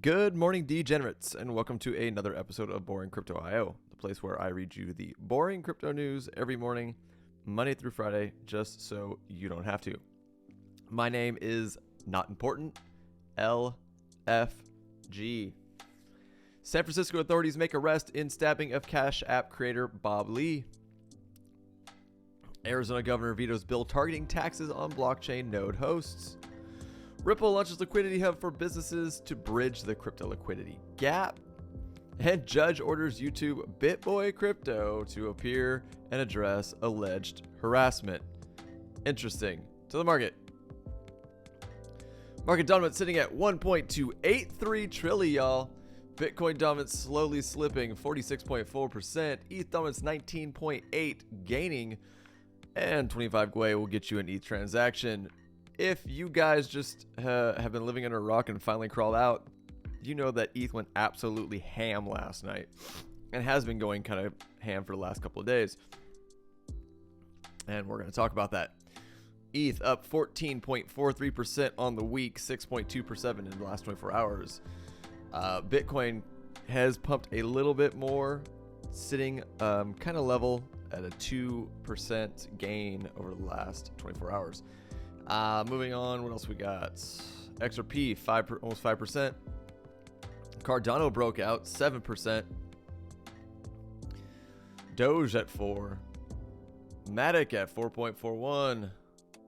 Good morning, degenerates, and welcome to another episode of Boring Crypto IO, the place where I read you the boring crypto news every morning, Monday through Friday, just so you don't have to. My name is Not Important, LFG. San Francisco authorities make arrest in stabbing of Cash App creator Bob Lee. Arizona governor vetoes bill targeting taxes on blockchain node hosts. Ripple launches liquidity hub for businesses to bridge the crypto liquidity gap. And judge orders YouTube BitBoy Crypto to appear and address alleged harassment. Interesting. To the market. Market dominance sitting at 1.283 trillion, y'all. Bitcoin dominance slowly slipping 46.4%. ETH dominance 19.8 gaining. And 25 Gwei will get you an ETH transaction. If you guys just have been living under a rock and finally crawled out, you know that ETH went absolutely ham last night and has been going kind of ham for the last couple of days. And we're going to talk about that. ETH up 14.43% on the week, 6.2% in the last 24 hours. Bitcoin has pumped a little bit more, sitting kind of level at a 2% gain over the last 24 hours. Moving on, what else we got? XRP, almost 5%. Cardano broke out, 7%. Doge at 4%. Matic at 4.41%.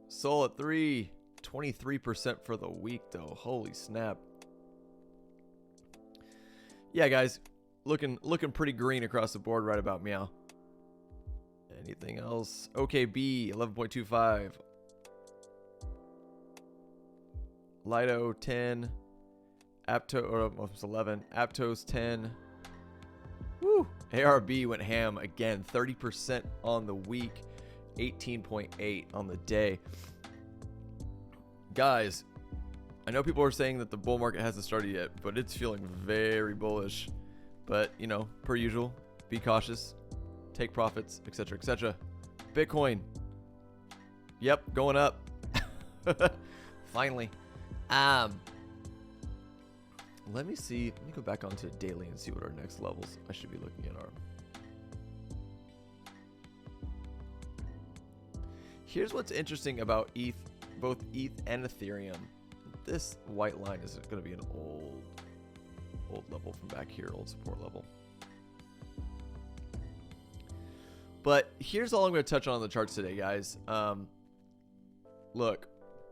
Sol at 3%. 23% for the week, though. Holy snap. Yeah, guys, looking pretty green across the board right about meow. Anything else? OKB, 11.25%. Lido 10, Apto or almost 11, Aptos 10. Woo! ARB went ham again, 30% on the week, 18.8 on the day. Guys, I know people are saying that the bull market hasn't started yet, but it's feeling very bullish. But, you know, per usual, be cautious, take profits, etc., etc. Bitcoin. Yep, going up. Finally. Let me go back onto daily and see what our next levels I should be looking at are. Here's what's interesting about ETH, both ETH and Ethereum. This white line is going to be an old level from back here, old support level. But here's all I'm going to touch on the charts today, guys. Look.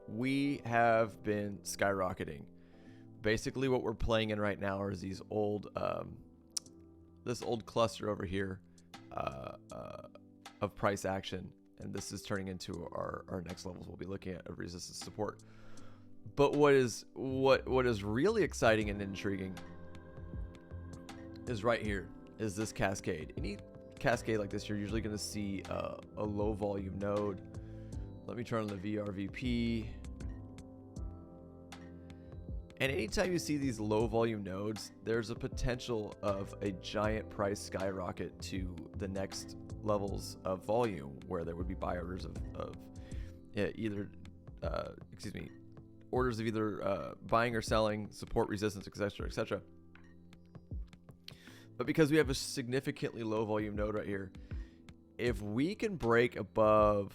We have been skyrocketing. Basically, what we're playing in right now is these old, this old cluster over here of price action, and this is turning into our next levels. We'll be looking at of resistance support. But what is really exciting and intriguing is right here is this cascade. Any cascade like this, you're usually going to see a low volume node. Let me turn on the VRVP. And anytime you see these low volume nodes, there's a potential of a giant price skyrocket to the next levels of volume, where there would be buy orders of orders of either buying or selling, support, resistance, etc., etc. But because we have a significantly low volume node right here, if we can break above,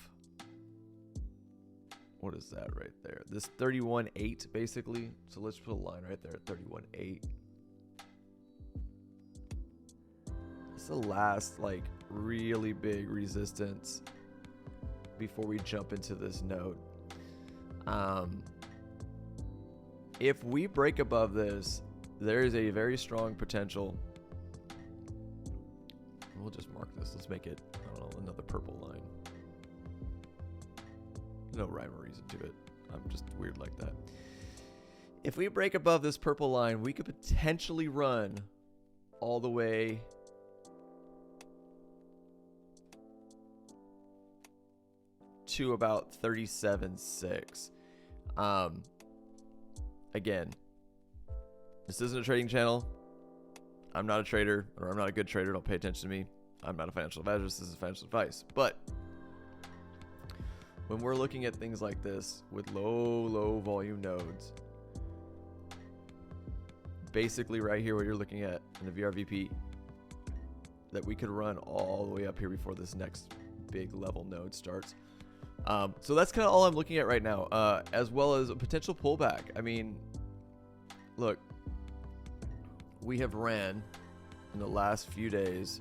what is that right there? This 31.8 basically. So let's put a line right there at 31.8. This is the last like really big resistance before we jump into this node. If we break above this, there is a very strong potential. We'll just mark this. Let's make it, I don't know, another purple line. No rhyme or reason to it. I'm just weird like that. If we break above this purple line, we could potentially run all the way to about 37.6. Again, this isn't a trading channel. I'm not a trader, or I'm not a good trader. Don't pay attention to me. I'm not a financial advisor. This is financial advice. But when we're looking at things like this with low volume nodes, basically right here what you're looking at in the VRVP that we could run all the way up here before this next big level node starts. So that's kind of all I'm looking at right now, as well as a potential pullback. I mean, look, we have ran in the last few days.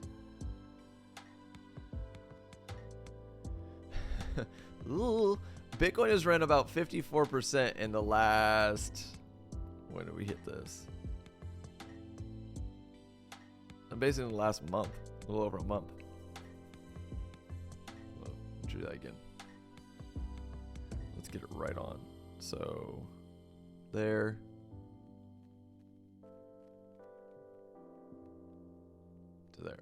Ooh, Bitcoin has ran about 54% in the last, when did we hit this? Basically in the last month, a little over a month. Well, let's do that again. Let's get it right on. So there. To there.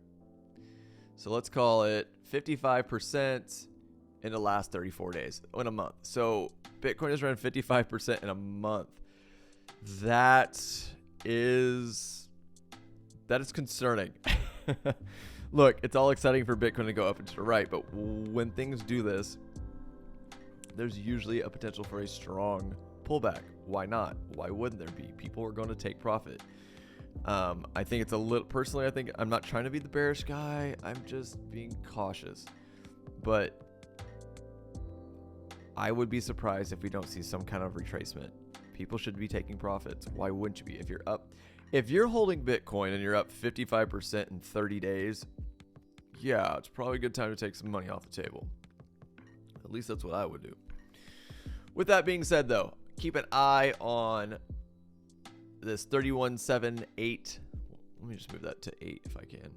So let's call it 55% in the last 34 days, in a month. So Bitcoin has run 55% in a month. That is concerning. Look, it's all exciting for Bitcoin to go up and to the right, but when things do this, there's usually a potential for a strong pullback. Why not? Why wouldn't there be? People are going to take profit. I think it's a little, personally, I think I'm not trying to be the bearish guy. I'm just being cautious. But I would be surprised if we don't see some kind of retracement. People should be taking profits. Why wouldn't you be? If you're holding Bitcoin and you're up 55% in 30 days, yeah, it's probably a good time to take some money off the table. At least that's what I would do. With that being said, though, keep an eye on this 3178. Let me just move that to 8 if I can,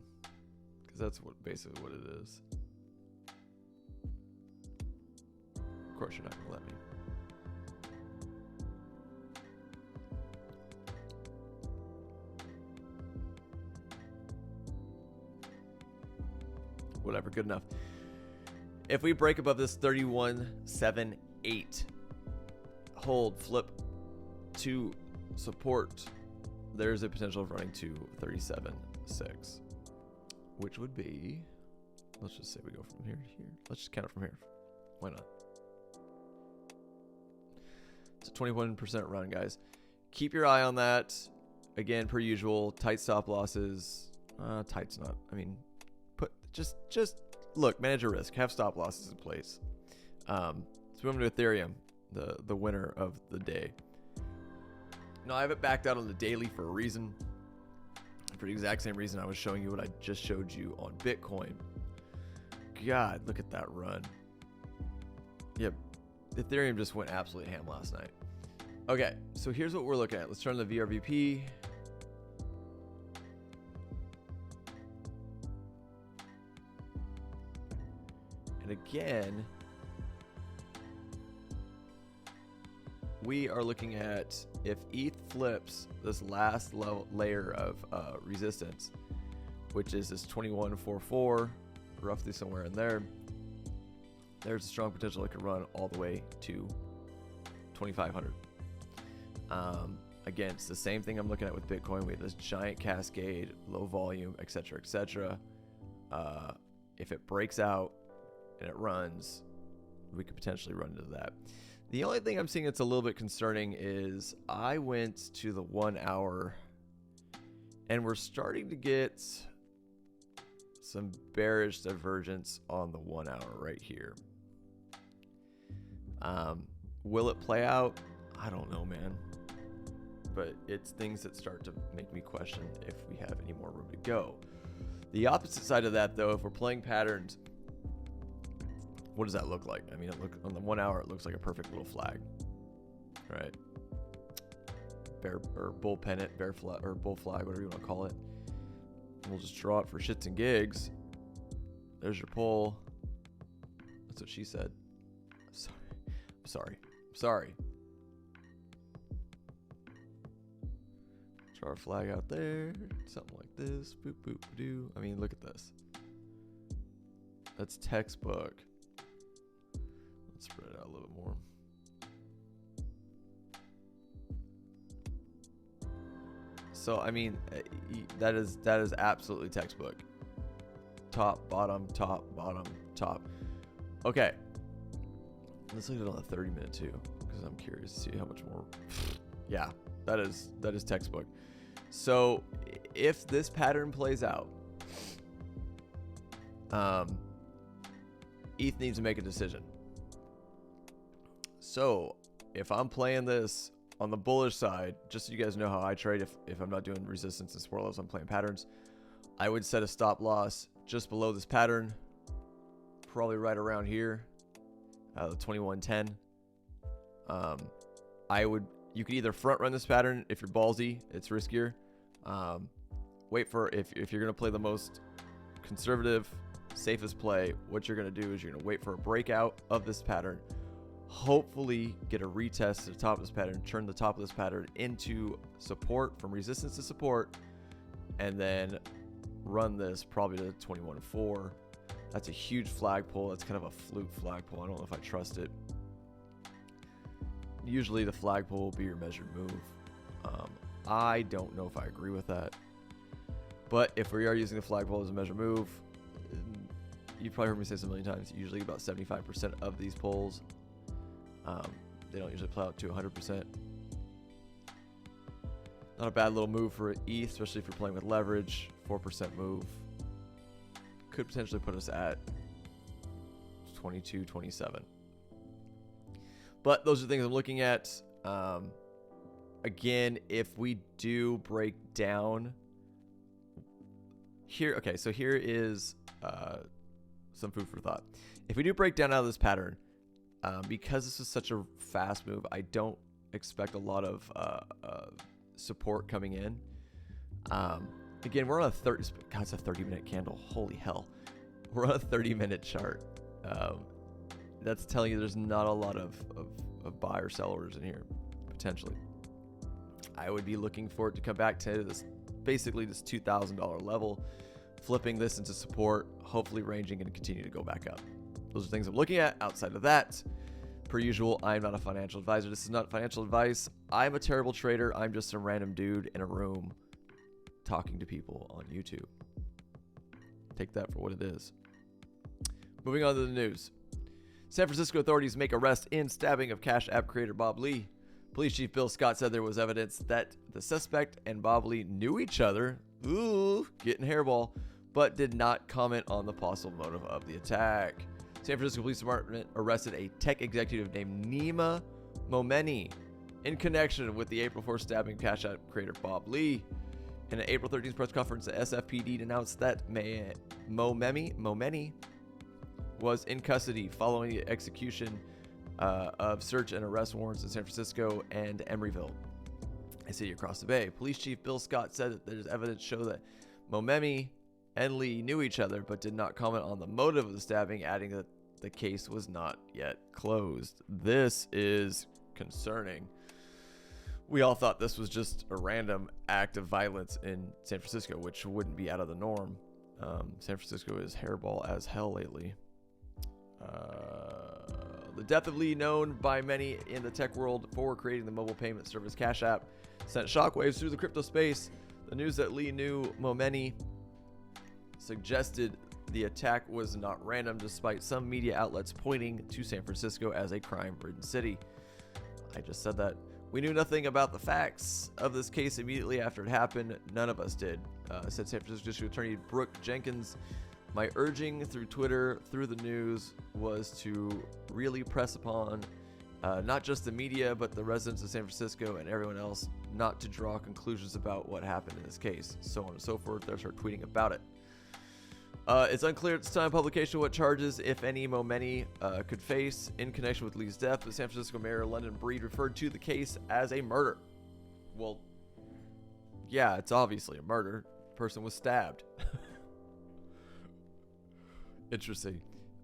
because that's basically what it is. Of course, you're not going to let me. Whatever, good enough. If we break above this 3178, hold, flip to support, there's a potential of running to 37.6, which would be, let's just say we go from here to here. Let's just count it from here. Why not? It's a 21% run, guys. Keep your eye on that. Again, per usual, tight stop losses. Tight's not, I mean, just look, manage your risk, have stop losses in place. Let's move to Ethereum, the winner of the day. No, I haven't backed out on the daily for a reason. For the exact same reason I was showing you what I just showed you on Bitcoin. God, look at that run. Yep, Ethereum just went absolutely ham last night. Okay, so here's what we're looking at. Let's turn the VRVP. And again, we are looking at if ETH flips this last layer of resistance, which is this 2144, roughly somewhere in there, there's a strong potential it could run all the way to 2500. Again, it's the same thing I'm looking at with Bitcoin. We have this giant cascade, low volume, etc., etc. If it breaks out and it runs, we could potentially run into that. The only thing I'm seeing that's a little bit concerning is I went to the 1 hour and we're starting to get some bearish divergence on the 1 hour right here. Will it play out? I don't know, man. But it's things that start to make me question if we have any more room to go. The opposite side of that, though, if we're playing patterns, what does that look like? I mean, on the 1 hour, it looks like a perfect little flag, right? Bear or bull pennant, bear flag or bull flag, whatever you want to call it. We'll just draw it for shits and gigs. There's your pull. That's what she said. Sorry. Draw a flag out there, something like this. Boop boop doo. I mean, look at this. That's textbook. Let's spread it out a little bit more. So I mean, that is absolutely textbook. Top, bottom, top, bottom, top. Okay. Let's look at it on the 30-minute too, because I'm curious to see how much more. Yeah, that is textbook. So if this pattern plays out, ETH needs to make a decision. So if I'm playing this on the bullish side, just so you guys know how I trade, if I'm not doing resistance and support levels, I'm playing patterns, I would set a stop loss just below this pattern, probably right around here, the 2110. You could either front run this pattern if you're ballsy, it's riskier. Wait for, if you're going to play the most conservative, safest play, what you're going to do is you're going to wait for a breakout of this pattern, hopefully get a retest to the top of this pattern, turn the top of this pattern into support, from resistance to support, and then run this probably to 21.4. That's a huge flagpole. That's kind of a fluke flagpole. I don't know if I trust it. Usually the flagpole will be your measured move. I don't know if I agree with that. But if we are using the flagpole as a measured move, you've probably heard me say this a million times, usually about 75% of these polls, they don't usually play out to 100%. Not a bad little move for ETH, especially if you're playing with leverage. 4% move. Could potentially put us at 22, 27. But those are things I'm looking at. Again, if we do break down here, okay, so here is some food for thought. If we do break down out of this pattern, because this is such a fast move, I don't expect a lot of support coming in. Again, we're on a God, it's a 30-minute candle. Holy hell. We're on a 30-minute chart. That's telling you there's not a lot of buy or sell orders in here, potentially. I would be looking for it to come back to this, basically this $2,000 level, flipping this into support, hopefully ranging and continue to go back up. Those are things I'm looking at. Outside of that, per usual, I'm not a financial advisor. This is not financial advice. I'm a terrible trader. I'm just some random dude in a room talking to people on YouTube. Take that for what it is. Moving on to the news. San Francisco authorities make arrest in stabbing of Cash App creator Bob Lee. Police Chief Bill Scott said there was evidence that the suspect and Bob Lee knew each other, ooh, getting hairball, but did not comment on the possible motive of the attack. San Francisco Police Department arrested a tech executive named Nima Momeni in connection with the April 4th stabbing Cash App creator Bob Lee. In an April 13th press conference, the SFPD announced that Momeni was in custody following the execution of search and arrest warrants in San Francisco and Emeryville, a city across the bay. Police Chief Bill Scott said that there's evidence to show that Momeni and Lee knew each other, but did not comment on the motive of the stabbing, adding that the case was not yet closed. This is concerning. We all thought this was just a random act of violence in San Francisco, which wouldn't be out of the norm. San Francisco is hairball as hell lately. The death of Lee, known by many in the tech world for creating the mobile payment service Cash App, sent shockwaves through the crypto space. The news that Lee knew Momeni suggested the attack was not random, despite some media outlets pointing to San Francisco as a crime-ridden city. I just said that. We knew nothing about the facts of this case immediately after it happened. None of us did, said San Francisco District Attorney Brooke Jenkins. My urging through Twitter, through the news, was to really press upon not just the media, but the residents of San Francisco and everyone else not to draw conclusions about what happened in this case, so on and so forth. They start tweeting about it. It's unclear at this time of publication what charges, if any, Momeni could face in connection with Lee's death, but San Francisco Mayor London Breed referred to the case as a murder. Well, yeah, it's obviously a murder. The person was stabbed. Interesting.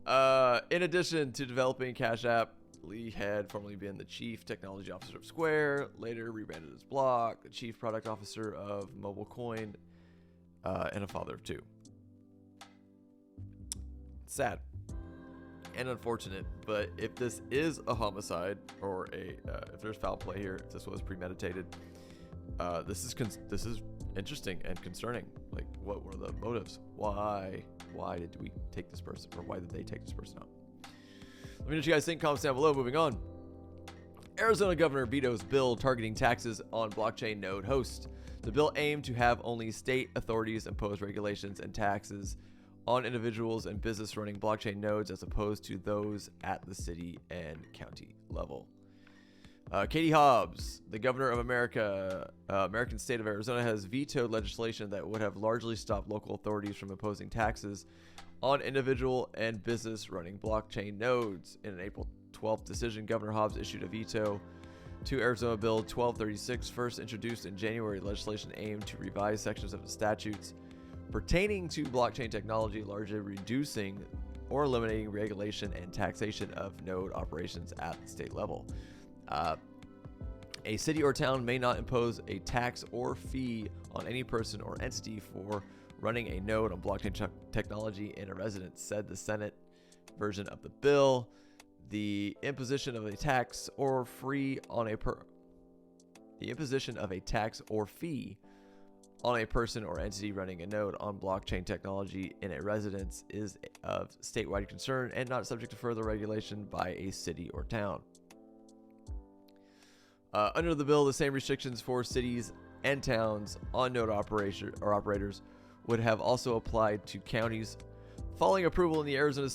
In addition to developing Cash App, Lee had formerly been the chief technology officer of Square, later rebranded as Block, the chief product officer of Mobile Coin, and a father of two. Sad and unfortunate, but if this is a homicide or if there's foul play here, if this was premeditated, this is interesting and concerning. Like, what were the motives? Why did we take this person, or why did they take this person out? Let me know what you guys think. Comments down below. Moving on. Arizona governor vetoes bill targeting taxes on blockchain node host. The bill aimed to have only state authorities impose regulations and taxes on individuals and business running blockchain nodes as opposed to those at the city and county level. Katie Hobbs, the governor of American state of Arizona, has vetoed legislation that would have largely stopped local authorities from imposing taxes on individual and business running blockchain nodes. In an April 12th decision, Governor Hobbs issued a veto to Arizona Bill 1236, first introduced in January. Legislation aimed to revise sections of the statutes pertaining to blockchain technology, largely reducing or eliminating regulation and taxation of node operations at the state level. A city or town may not impose a tax or fee on any person or entity for running a node on blockchain technology in a residence, said the Senate version of the bill. The imposition of a tax or fee on a person or entity running a node on blockchain technology in a residence is of statewide concern and not subject to further regulation by a city or town. Under the bill, the same restrictions for cities and towns on node operators would have also applied to counties. Following approval in the Arizona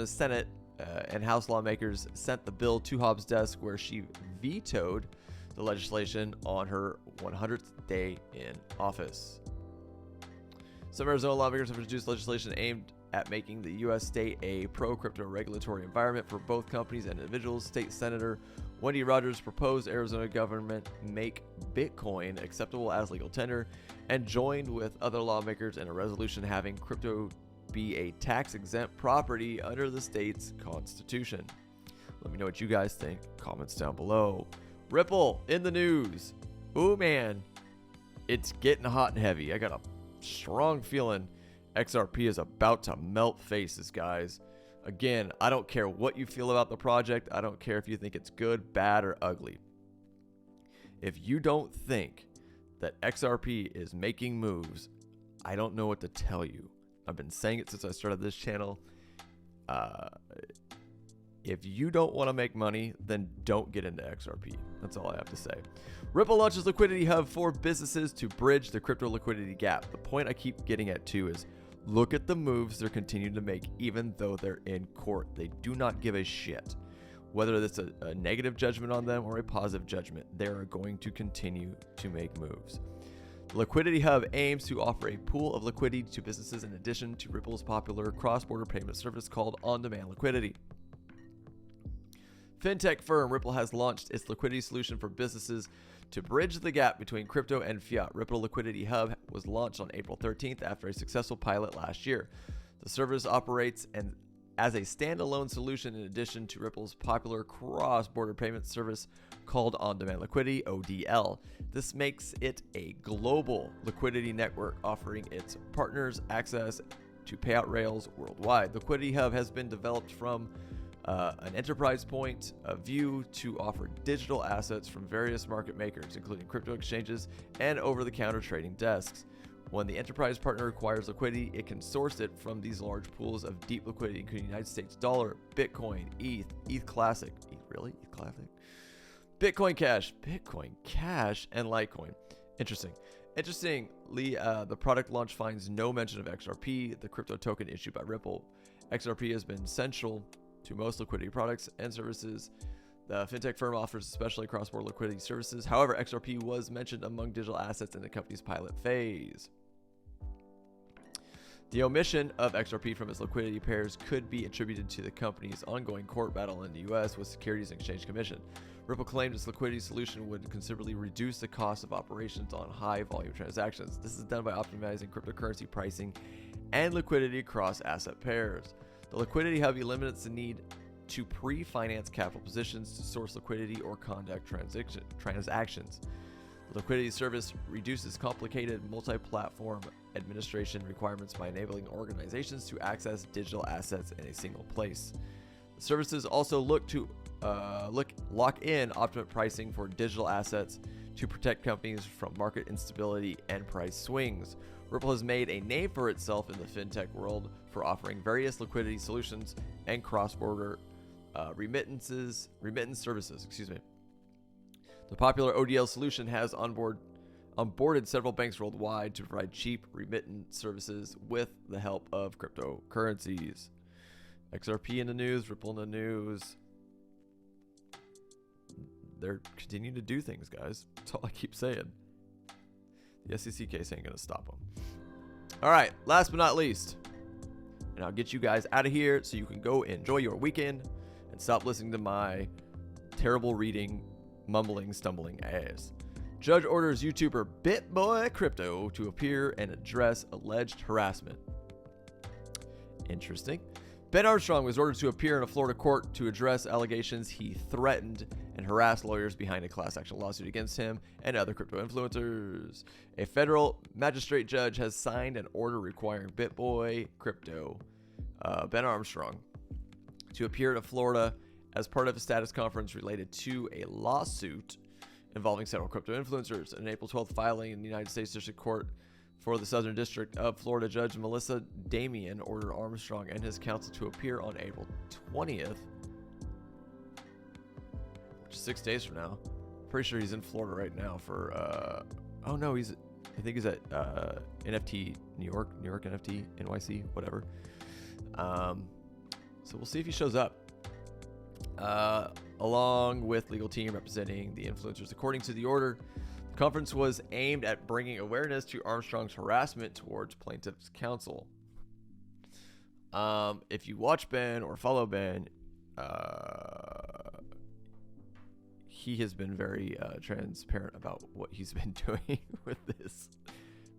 Senate and House lawmakers sent the bill to Hobbs' desk, where she vetoed the legislation on her 100th day in office. Some Arizona lawmakers have introduced legislation aimed at making the U.S. state a pro-crypto regulatory environment for both companies and individuals. State Senator Wendy Rogers proposed Arizona government make Bitcoin acceptable as legal tender and joined with other lawmakers in a resolution having crypto be a tax-exempt property under the state's constitution. Let me know what you guys think. Comments down below. Ripple in the news. Ooh, man. It's getting hot and heavy. I got a strong feeling XRP is about to melt faces, guys. Again, I don't care what you feel about the project. I don't care if you think it's good, bad, or ugly. If you don't think that XRP is making moves, I don't know what to tell you. I've been saying it since I started this channel. If you don't want to make money, then don't get into XRP. That's all I have to say. Ripple launches Liquidity Hub for businesses to bridge the crypto liquidity gap. The point I keep getting at too is look at the moves they're continuing to make even though they're in court. They do not give a shit. Whether it's a negative judgment on them or a positive judgment, they are going to continue to make moves. The Liquidity Hub aims to offer a pool of liquidity to businesses in addition to Ripple's popular cross-border payment service called On-Demand Liquidity. Fintech firm Ripple has launched its liquidity solution for businesses to bridge the gap between crypto and fiat. Ripple Liquidity Hub was launched on April 13th after a successful pilot last year. The service operates as a standalone solution in addition to Ripple's popular cross-border payment service called On-Demand Liquidity, ODL. This makes it a global liquidity network offering its partners access to payout rails worldwide. The Liquidity Hub has been developed from an enterprise point of view to offer digital assets from various market makers, including crypto exchanges and over-the-counter trading desks. When the enterprise partner requires liquidity, it can source it from these large pools of deep liquidity, including United States dollar, Bitcoin, ETH Classic, ETH Classic, Bitcoin Cash, and Litecoin. Interestingly, the product launch finds no mention of XRP, the crypto token issued by Ripple. XRP has been central to most liquidity products and services the fintech firm offers, especially cross-border liquidity services. However, XRP was mentioned among digital assets in the company's pilot phase. The omission of XRP from its liquidity pairs could be attributed to the company's ongoing court battle in the U.S. with Securities and Exchange Commission. Ripple claimed its liquidity solution would considerably reduce the cost of operations on high-volume transactions. This is done by optimizing cryptocurrency pricing and liquidity across asset pairs. The Liquidity Hub eliminates the need to pre-finance capital positions to source liquidity or conduct transactions. The liquidity service reduces complicated multi-platform administration requirements by enabling organizations to access digital assets in a single place. The services also look to lock in optimum pricing for digital assets to protect companies from market instability and price swings. Ripple has made a name for itself in the fintech world for offering various liquidity solutions and cross-border remittance services. Excuse me. The popular ODL solution has onboarded several banks worldwide to provide cheap remittance services with the help of cryptocurrencies. XRP in the news, Ripple in the news. They're continuing to do things, guys. That's all I keep saying. The SEC case ain't going to stop them. All right, last but not least, and I'll get you guys out of here so you can go enjoy your weekend and stop listening to my terrible reading, mumbling, stumbling ass. Judge orders YouTuber BitBoy Crypto to appear and address alleged harassment. Interesting. Ben Armstrong was ordered to appear in a Florida court to address allegations he threatened and harassed lawyers behind a class action lawsuit against him and other crypto influencers. A federal magistrate judge has signed an order requiring BitBoy Crypto, Ben Armstrong, to appear in Florida as part of a status conference related to a lawsuit involving several crypto influencers. An April 12th filing in the United States District Court for the Southern District of Florida, Judge Melissa Damian ordered Armstrong and his counsel to appear on April 20th, which is 6 days from now. Pretty sure he's in Florida right now for, oh no, I think he's at NFT New York NFT, NYC, whatever. So we'll see if he shows up. Along with legal team representing the influencers. According to the order, the conference was aimed at bringing awareness to Armstrong's harassment towards plaintiff's counsel. If you watch Ben or follow Ben, he has been very transparent about what he's been doing with this.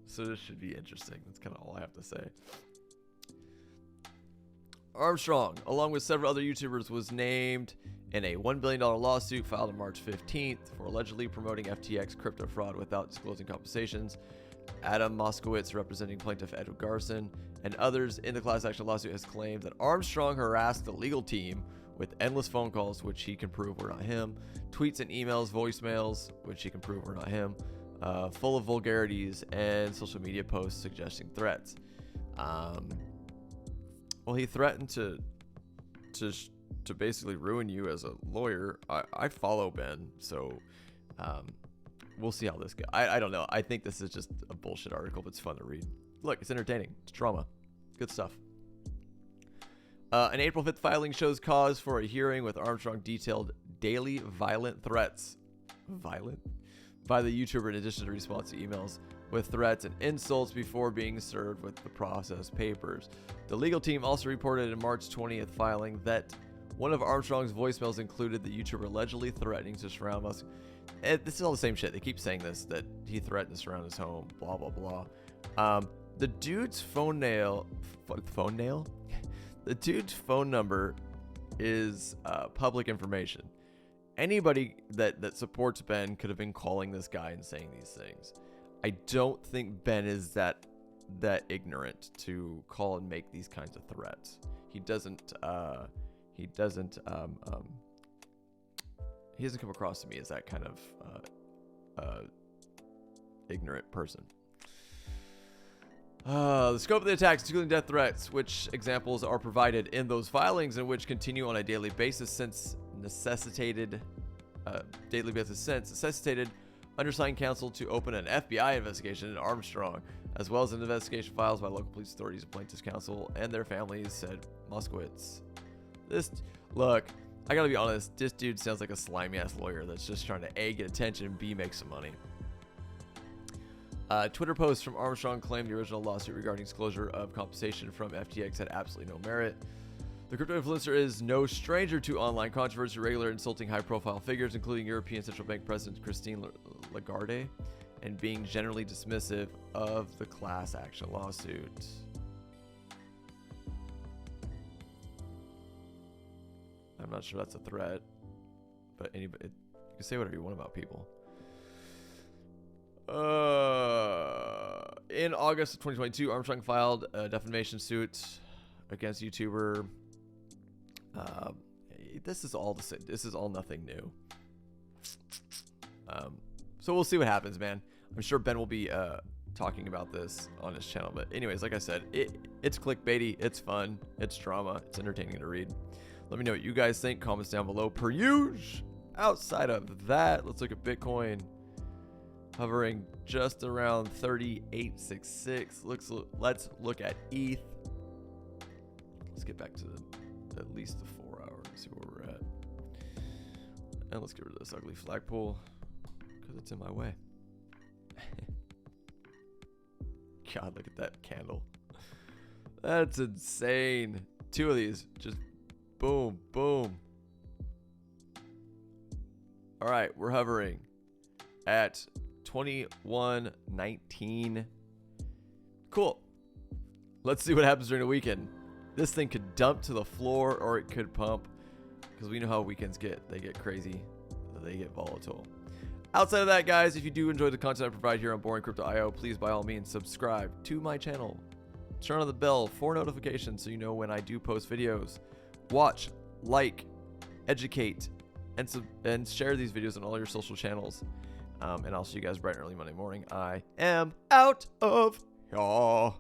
So this should be interesting. That's kind of all I have to say. Armstrong, along with several other YouTubers, was named in a $1 billion lawsuit filed on March 15th for allegedly promoting FTX crypto fraud without disclosing compensations. Adam Moskowitz, representing plaintiff Edward Garson, and others in the class action lawsuit, has claimed that Armstrong harassed the legal team with endless phone calls, which he can prove were not him, tweets and emails, voicemails, which he can prove were not him, full of vulgarities, and social media posts suggesting threats. Well, he threatened to basically ruin you as a lawyer. I follow Ben, so we'll see how this goes. I don't know. I think this is just a bullshit article, but it's fun to read. Look, it's entertaining. It's drama. Good stuff. An April 5th filing shows cause for a hearing with Armstrong detailed daily violent threats. Violent? By the YouTuber, in addition to response to emails with threats and insults before being served with the process papers. The legal team also reported in March 20th filing that one of Armstrong's voicemails included the YouTuber allegedly threatening to surround us. And this is all the same shit. They keep saying this, that he threatened to surround his home, blah, blah, blah. The dude's phone nail? The dude's phone number is public information. Anybody that supports Ben could have been calling this guy and saying these things. I don't think Ben is that ignorant to call and make these kinds of threats. He doesn't come across to me as that kind of ignorant person. The scope of the attacks, including death threats, which examples are provided in those filings and which continue on a daily basis since necessitated undersigned counsel to open an FBI investigation into Armstrong, as well as an investigation files by local police authorities and plaintiffs' counsel and their families, said Moskowitz. Look, I gotta be honest, this dude sounds like a slimy ass lawyer that's just trying to A, get attention, B, make some money. Twitter posts from Armstrong claimed the original lawsuit regarding disclosure of compensation from FTX had absolutely no merit. The crypto influencer is no stranger to online controversy, regular insulting high-profile figures, including European Central Bank President Christine Lagarde, and being generally dismissive of the class action lawsuit. I'm not sure that's a threat, but anybody, you can say whatever you want about people. In August of 2022, Armstrong filed a defamation suit against YouTuber. This is all the same. This is all nothing new. So we'll see what happens, man. I'm sure Ben will be talking about this on his channel. But anyways, like I said, it's clickbaity, it's fun, it's drama, it's entertaining to read. Let me know what you guys think. Comments down below per usual. Outside of that, let's look at Bitcoin hovering just around 3866. Let's look at ETH. Let's get back to at least the 4 hour and see where we're at. And let's get rid of this ugly flagpole because it's in my way. God, look at that candle. That's insane. 2 of these, just boom, boom. All right, we're hovering at 2119. Cool. Let's see what happens during the weekend. This thing could dump to the floor or it could pump, because we know how weekends get. They get crazy. They get volatile. Outside of that, guys, if you do enjoy the content I provide here on Boring Crypto IO, please by all means subscribe to my channel. Turn on the bell for notifications so you know when I do post videos. Watch, like, educate, and share these videos on all your social channels. And I'll see you guys bright and early Monday morning. I am out of here.